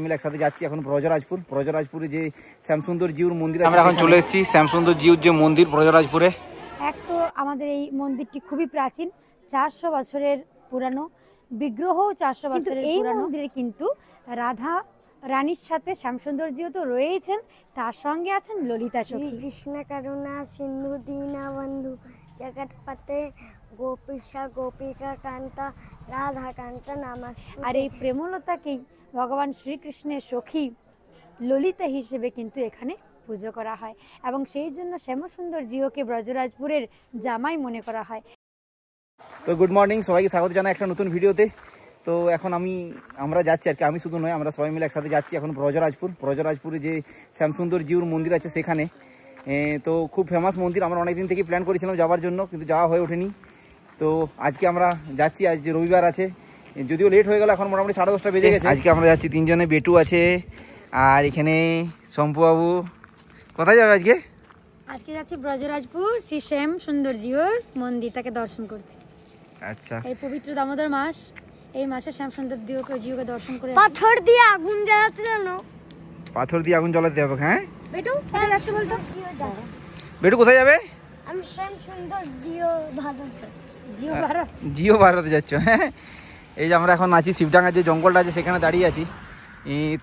মিলে একসাথে যাচ্ছি এখন ব্রজরাজপুরে যে শ্যামসুন্দর জিউর মন্দির আছে। আমরা এখন চলে এসেছি শ্যামসুন্দর জিউর যে মন্দির ব্রজরাজপুরে। এক তো আমাদের এই মন্দিরটি খুবই প্রাচীন, 400 বছরের পুরানো, বিগ্রহ 400 বছরের পুরানো। এই মন্দিরে কিন্তু রাধা রানীর সাথে শ্যামসুন্দর জিউ তো রয়েছেন, তার সঙ্গে আছেন ললিতা সখী। কৃষ্ণ করুণা সিন্ধু দীনবন্ধু জগৎপতে গোপীশা গোপিকা কান্তা রাধা কান্তা নমস্তে। আর এই প্রেমলতাকেই ভগবান শ্রীকৃষ্ণের সখী ললিতা হিসেবে কিন্তু এখানে পুজো করা হয় এবং সেই জন্য শ্যামসুন্দর জিউকে ব্রজরাজপুরের জামাই মনে করা হয়। তো গুড মর্নিং, সবাইকে স্বাগত জানাই একটা নতুন ভিডিওতে। তো এখন আমরা যাচ্ছি আর কি, আমি শুধু নয়, আমরা সবাই মিলে একসাথে যাচ্ছি এখন ব্রজরাজপুরে যে শ্যামসুন্দর জিউর মন্দির আছে সেখানে। তো খুব ফেমাস মন্দির, আমরা অনেকদিন থেকে প্ল্যান করেছিলাম যাওয়ার জন্য, কিন্তু যাওয়া হয়ে ওঠেনি। তো আজকে আমরা যাচ্ছি, আজ রবিবার আছে, যদিও লেট হয়ে গেল, এখন মোটামুটি 10:30 বেজে গেছে। আজকে আমরা যাচ্ছি তিনজনে, বেটু আছে আর এখানে শম্পুবাবু। কোথায় যাবে আজকে? আজকে যাচ্ছি ব্রজরাজপুর শ্রী শ্যামসুন্দর জিউর মন্দিরটাকে দর্শন করতে। আচ্ছা, এই পবিত্র দামোদর মাস, এই মাসে শ্যামসুন্দর জিউকে দর্শন করে পাথর দিয়ে আগুন জ্বালাতে জানো? পাথর দিয়ে আগুন জ্বালাতে হবে। হ্যাঁ বেটু, কোথায় যাচ্ছে বলতো? বেটু কোথায় যাবে? আমি শ্যামসুন্দর জিও ভারতে যাচ্ছ? হ্যাঁ, এই যে আমরা এখন আছি শিবডাঙ্গার যে জঙ্গলটা আছে সেখানে দাঁড়িয়ে আছি।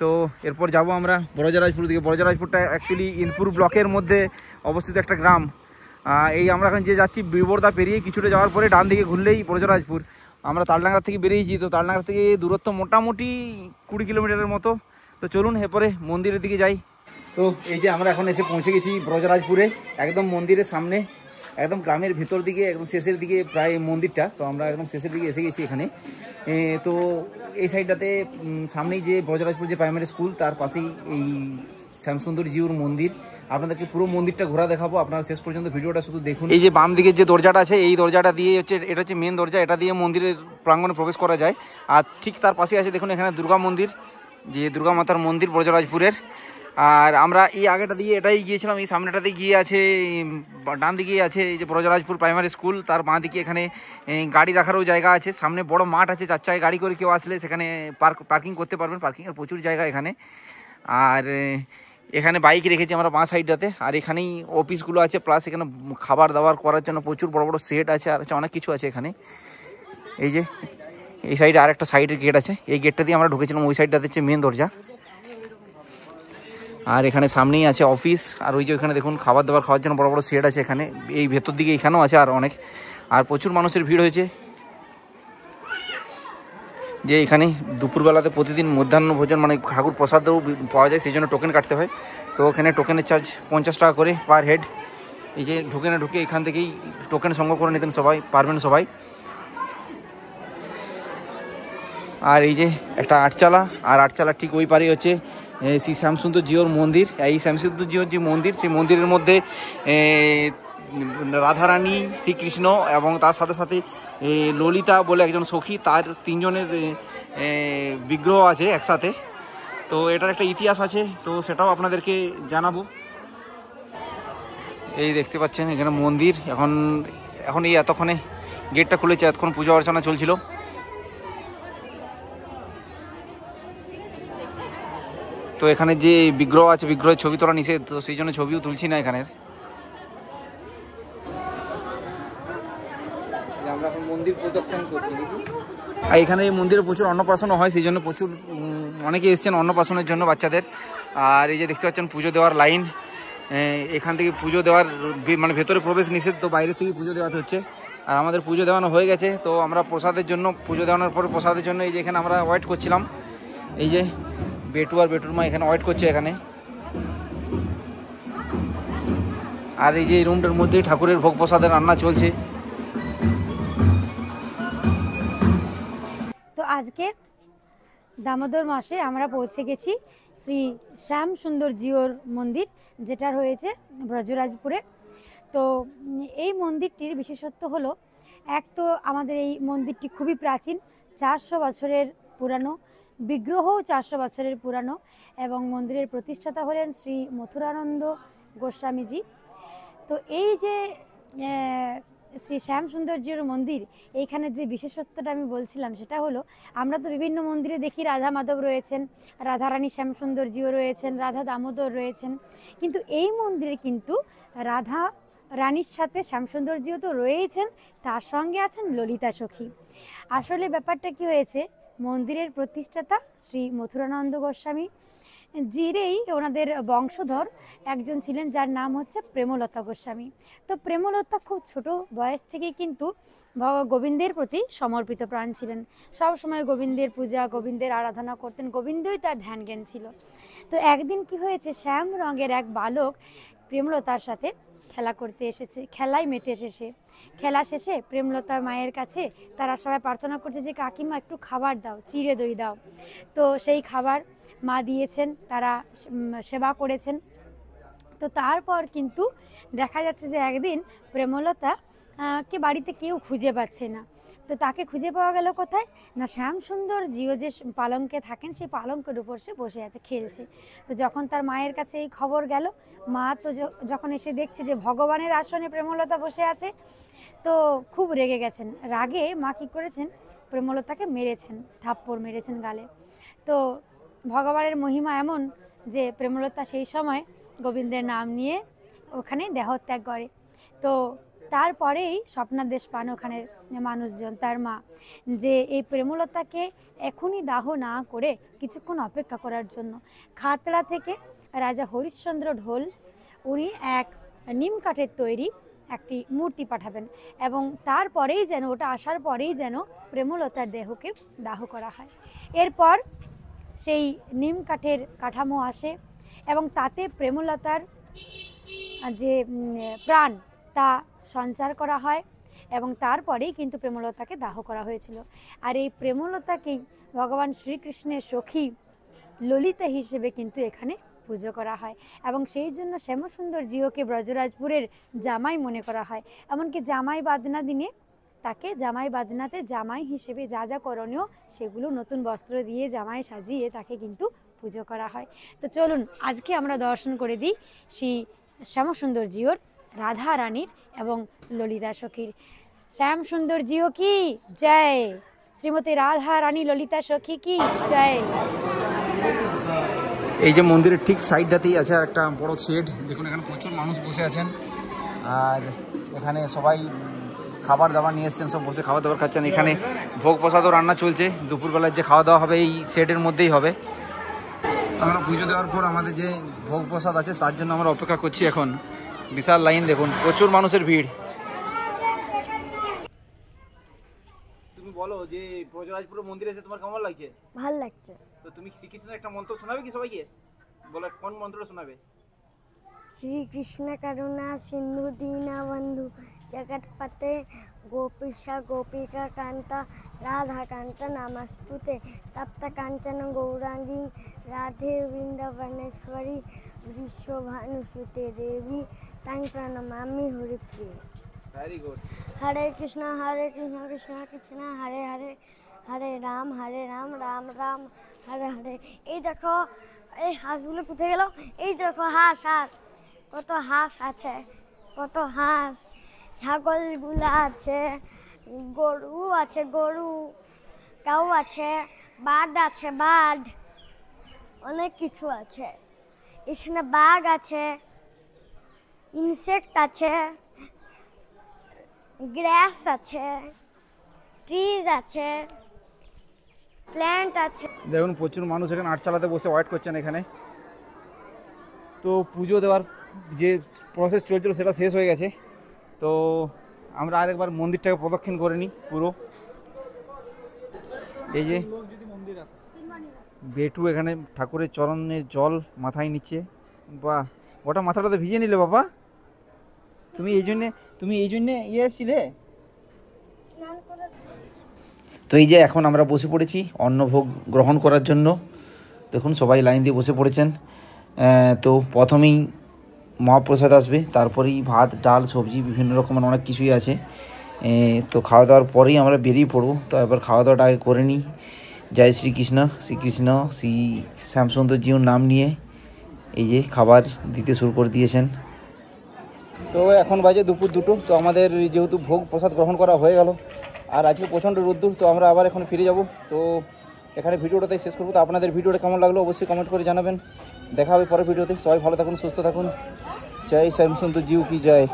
তো এরপর যাব আমরা ব্রজরাজপুর দিকে। ব্রজরাজপুরটা অ্যাকচুয়ালি ইন্দপুর ব্লকের মধ্যে অবস্থিত একটা গ্রাম। এই আমরা এখন যে যাচ্ছি বিবর্দা পেরিয়ে কিছুটা যাওয়ার পরে ডান দিকে ঘুরলেই ব্রজরাজপুর। আমরা তালডাঙ্গা থেকে বেরিয়েছি, তো তালডাঙ্গা থেকে দূরত্ব মোটামুটি 20 কিলোমিটারের মতো। তো চলুন এরপরে মন্দিরের দিকে যাই। তো এই যে আমরা এখন এসে পৌঁছে গেছি ব্রজরাজপুরে, একদম মন্দিরের সামনে, একদম গ্রামের ভিতর দিকে, একদম শেষের দিকে প্রায় মন্দিরটা। তো আমরা একদম শেষের দিকে এসে গেছি এখানে। তো এই সাইডটাতে সামনেই যে ব্রজরাজপুর যে প্রাইমারি স্কুল, তার পাশেই এই শ্যামসুন্দর জিউর মন্দির। আপনাদেরকে পুরো মন্দিরটা ঘোরা দেখাবো, আপনারা শেষ পর্যন্ত ভিডিওটা শুধু দেখুন। এই যে বাম দিকের যে দরজাটা আছে, এই দরজাটা দিয়ে এটা হচ্ছে মেন দরজা, এটা দিয়ে মন্দিরের প্রাঙ্গণে প্রবেশ করা যায়। আর ঠিক তার পাশে আছে দেখুন এখানে দুর্গা মন্দির, যে দুর্গা মাতার মন্দির ব্রজরাজপুরের। আর আমরা এই আগেটা দিয়ে এটাই গিয়েছিলাম, এই সামনেটাতে গিয়ে আছে, ডান দিকে আছে এই যে ব্রজরাজপুর প্রাইমারি স্কুল, তার বাঁ দিকে এখানে গাড়ি রাখারও জায়গা আছে, সামনে বড় মাঠ আছে, 4 চাকায় গাড়ি করে কেউ আসলে সেখানে পার্কিং করতে পারবেন, পার্কিংয়ের প্রচুর জায়গা এখানে। আর এখানে বাইক রেখেছি আমরা বাঁ সাইডটাতে, আর এখানেই অফিসগুলো আছে, প্লাস এখানে খাবার দাবার করার জন্য প্রচুর বড় বড় সেট আছে, আর অনেক কিছু আছে এখানে। এই যে এই সাইডে আর একটা সাইডের গেট আছে, এই গেটটা দিয়ে আমরা ঢুকেছিলাম, ওই সাইডটাতে হচ্ছে মেন দরজা। আর এখানে সামনেই আছে অফিস, আর ওই যে ওখানে দেখুন খাবার দাবার খাওয়ার জন্য বড় বড় সেট আছে এখানে, এই ভেতর দিকে এখানেও আছে আর অনেক। আর প্রচুর মানুষের ভিড় হয়েছে, যে এখানে দুপুরবেলাতে প্রতিদিন মধ্যাহ্ন ভোজন মানে ঠাকুর প্রসাদও পাওয়া যায়, সেই জন্য টোকেন কাটতে হয়। তো ওখানে টোকেনের চার্জ 50 টাকা করে পার হেড। এই যে ঢুকে এখান থেকেই টোকেন সংগ্রহ করে নিতেন পারবেন সবাই। আর এই যে একটা আটচালা, আর আটচালা ঠিক ওই পারেই হচ্ছে শ্রী শ্যামসুন্দর জিউর মন্দির। এই শ্যামসুন্দর জিউর যে মন্দির, সেই মন্দিরের মধ্যে রাধারানী, শ্রীকৃষ্ণ এবং তার সাথে সাথে ললিতা বলে একজন সখী, তার 3 জনের বিগ্রহ আছে একসাথে। তো এটার একটা ইতিহাস আছে, তো সেটাও আপনাদেরকে জানাবো। এই দেখতে পাচ্ছেন এখানে মন্দির, এখন এই এতক্ষণে গেটটা খুলেছে, এতক্ষণ পূজা অর্চনা চলছিল। তো এখানে যে বিগ্রহ আছে, বিগ্রহের ছবি তোলা নিষেধ, তো সেই জন্য ছবিও তুলছি না এখানে। আমরা এখন মন্দির প্রদক্ষিণ করছি। আর এখানে এই মন্দিরে প্রচুর অন্নপ্রাশনও হয়, সেই জন্য প্রচুর অনেকে এসেছেন অন্নপ্রাশনের জন্য বাচ্চাদের। আর এই যে দেখতে পাচ্ছেন পুজো দেওয়ার লাইন, এখান থেকে পুজো দেওয়ার মানে ভেতরে প্রবেশ নিষেধ, তো বাইরে থেকে পুজো দেওয়াতে হচ্ছে। আর আমাদের পুজো দেওয়ানো হয়ে গেছে, তো আমরা প্রসাদের জন্য, পুজো দেওয়ানোর পরে প্রসাদের জন্য এই যে এখানে আমরা ওয়েট করছিলাম। এই যে বেটু আর বেটুর মা এখানে ওয়েট করছে এখানে। আর এই যে রুমটার মধ্যেই ঠাকুরের ভোগ প্রসাদের রান্না চলছে। তো আজকে দামোদর মাসে আমরা পৌঁছে গেছি শ্রী শ্যামসুন্দর জিউর মন্দির, যেটা রয়েছে ব্রজরাজপুরে। তো এই মন্দিরটির বিশেষত্ব হলো, এক তো আমাদের এই মন্দিরটি খুবই প্রাচীন, 400 বছরের পুরানো, বিগ্রহ 400 বছরের পুরানো, এবং মন্দিরের প্রতিষ্ঠাতা হলেন শ্রী মথুরানন্দ গোস্বামীজি। তো এই যে শ্রী শ্যাম সুন্দরজির মন্দির, এইখানে যে বিশেষত্বটা আমি বলছিলাম সেটা হলো, আমরা তো বিভিন্ন মন্দিরে দেখি রাধা মাধব রয়েছেন, রাধারানী শ্যাম সুন্দরজিও রয়েছেন, রাধা দামোদর রয়েছেন, কিন্তু এই মন্দিরে কিন্তু রাধা রানীর সাথে শ্যামসুন্দরজিও তো রয়েছেন, তার সঙ্গে আছেন ললিতা সখী। আসলে ব্যাপারটা কি হয়েছে, মন্দিরের প্রতিষ্ঠাতা শ্রী মথুরানন্দ গোস্বামী জিরেই ওনাদের বংশধর একজন ছিলেন, যার নাম হচ্ছে প্রেমলতা গোস্বামী। তো প্রেমলতা খুব ছোট বয়স থেকেই কিন্তু গোবিন্দের প্রতি সমর্পিত প্রাণ ছিলেন, সব সময় গোবিন্দের পূজা, গোবিন্দের আরাধনা করতেন, গোবিন্দই তার ধ্যান জ্ঞান ছিল। তো একদিন কি হয়েছে, শ্যাম রঙের এক বালক প্রেমলতার সাথে খেলা করতে এসেছে, খেলায় মেতে এসেছে। খেলা শেষে প্রেমলতার মায়ের কাছে তারা সবাই প্রার্থনা করছে যে কাকিমা একটু খাবার দাও, চিড়ে দই দাও। তো সেই খাবার মা দিয়েছেন, তারা সেবা করেছেন। তো তারপর কিন্তু দেখা যাচ্ছে যে একদিন প্রেমলতা কে বাড়িতে কেউ খুঁজে পাচ্ছে না। তো তাকে খুঁজে পাওয়া গেল কোথায় না, শ্যাম সুন্দর জিও যে পালঙ্কে থাকেন সেই পালঙ্কের উপর সে বসে আছে, খেলছে। তো যখন তার মায়ের কাছে এই খবর গেল, মা তো যখন এসে দেখছে যে ভগবানের আসনে প্রেমলতা বসে আছে, তো খুব রেগে গেছেন। রাগে মা কী করেছেন, প্রেমলতাকে মেরেছেন, থাপ্পড় মেরেছেন গালে। তো ভগবানের মহিমা এমন যে প্রেমলতা সেই সময় গোবিন্দের নাম নিয়ে ওখানে দেহত্যাগ করে। তো তারপরেই স্বপ্নাদেশ পান ওখানের মানুষজন, তার মা, যে এই প্রেমলতাকে এখনই দাহ না করে কিছুক্ষণ অপেক্ষা করার জন্য। খাতড়া থেকে রাজা হরিশ্চন্দ্র ঢোল উনি এক নিম কাঠের তৈরি একটি মূর্তি পাঠাবেন, এবং তারপরেই যেন ওটা আসার পরেই যেন প্রেমলতার দেহকে দাহ করা হয়। এরপর সেই নিম কাঠের কাঠামো আসে এবং তাতে প্রেমলতার যে প্রাণ তা সঞ্চার করা হয়, এবং তারপরেই কিন্তু প্রেমলতাকে দাহ করা হয়েছিল। আর এই প্রেমলতাকেই ভগবান শ্রীকৃষ্ণের সখী ললিতা হিসেবে কিন্তু এখানে পুজো করা হয়, এবং সেই জন্য শ্যামসুন্দর জিওকে ব্রজরাজপুরের জামাই মনে করা হয়। এমনকি জামাই বাদনা দিনে তাকে জামাই বাদনাতে জামাই হিসেবে যা যা করণীয় সেগুলো নতুন বস্ত্র দিয়ে জামাই সাজিয়ে তাকে কিন্তু পুজো করা হয়। তো চলুন আজকে আমরা দর্শন করে দিই শ্রী শ্যামসুন্দর জিওর, রাধা রানীর এবং ললিতা সখীর। শ্যাম সুন্দর জিও কি জয়, শ্রীমতী রাধা রানী ললিতা সখী কি জয়। এই যে মন্দিরের ঠিক সাইডটাতেই আছে আর একটা বড় শেড, দেখুন এখানে প্রচুর মানুষ বসে আছেন, আর এখানে সবাই খাবার দাবার নিয়ে এসছেন, সব বসে খাবার দাবার খাচ্ছেন। এখানে ভোগ প্রসাদও রান্না চলছে, দুপুরবেলায় যে খাওয়া দাওয়া হবে এই শেডের মধ্যেই হবে। আমরা পুজো দেওয়ার পর আমাদের যে ভোগ প্রসাদ আছে তার জন্য আমরা অপেক্ষা করছি। এখন বিশাল লাইন, দেখুন প্রচুর মানুষের ভিড়। তুমি বলো যে ব্রজরাজপুর মন্দিরে এসে তোমার কেমন লাগছে? ভাল লাগছে। তো তুমি শ্রীকৃষ্ণের একটা মন্ত্র শোনাবে কি সবাইকে? বলো কোন মন্ত্রটা শোনাবে? শ্রীকৃষ্ণ করুণা সিন্ধু দীনবন্ধু জগৎপতে গোপীশা গোপিকা কান্তা রাধা কান্ত নমস্তুতে তপ্ত কাঞ্চন গৌরাঙ্গী রাধে বৃন্দাবনেশ্বরী বৃষভানুসুতে দেবী তাং প্রণমামি হরিপ্রিয়ে। Very good. হরে কৃষ্ণ কৃষ্ণ কৃষ্ণ হরে হরে, হরে রাম রাম রাম হরে হরে। এই দেখো এই হাঁসগুলো কোথায় গেল? এই দেখো হাঁস, কত হাঁস আছে, কত হাঁস। ছাগলগুলা আছে, গরু আছে, গরু, কাউ আছে, বাঘ আছে, বাঘ, অনেক কিছু আছে। এখানে বাঘ আছে, ইনসেক্ট আছে, গ্রাস আছে, ট্রিজ আছে, প্ল্যান্ট আছে। দেখুন প্রচুর মানুষ এখানে আটচালাতে বসে ওয়েট করছেন এখানে। তো পুজো দেওয়ার যে প্রসেস চলছিল সেটা শেষ হয়ে গেছে। তো আমরা আরেকবার মন্দিরটাকে প্রদক্ষিণ করে নিই পুরো। এই যে বেটু এখানে ঠাকুরের চরণের জল মাথায় নিচ্ছে। বাহ, ওটা মাথাটাতে ভিজে নিলে বাবা। তুমি এই জন্যে এসেছিলে? তো এই যে এখন আমরা বসে পড়েছি অন্নভোগ গ্রহণ করার জন্য। দেখুন সবাই লাইন দিয়ে বসে পড়েছেন। তো প্রথমেই মহাপ্রসাদ আসবে, তারপরেই ভাত ডাল সবজি বিভিন্ন রকমের অনেক কিছুই আছে। তো খাওয়া দাওয়ার পরেই আমরা বেরিয়ে পড়বো। তো এবার খাওয়া দাওয়াটা আগে করে নিই। জয় শ্রীকৃষ্ণ শ্রী শ্যামসুন্দর জিউর নাম নিয়ে এই যে খাবার দিতে শুরু করে দিয়েছেন। তো এখন বাজে দুপুর 2টো। তো আমাদের যেহেতু ভোগ প্রসাদ গ্রহণ করা হয়ে গেল, আর আজকে প্রচণ্ড রোদ্দুর, তো আমরা আবার এখন ফিরে যাব। তো এখানে ভিডিওটাতে শেষ করবো। তো আপনাদের ভিডিওটা কেমন লাগলো অবশ্যই কমেন্ট করে জানাবেন। দেখা হবে পরের ভিডিওতে। সবাই ভালো থাকুন, সুস্থ থাকুন। জয় শ্যামসুন্দর জিউ কি জয়।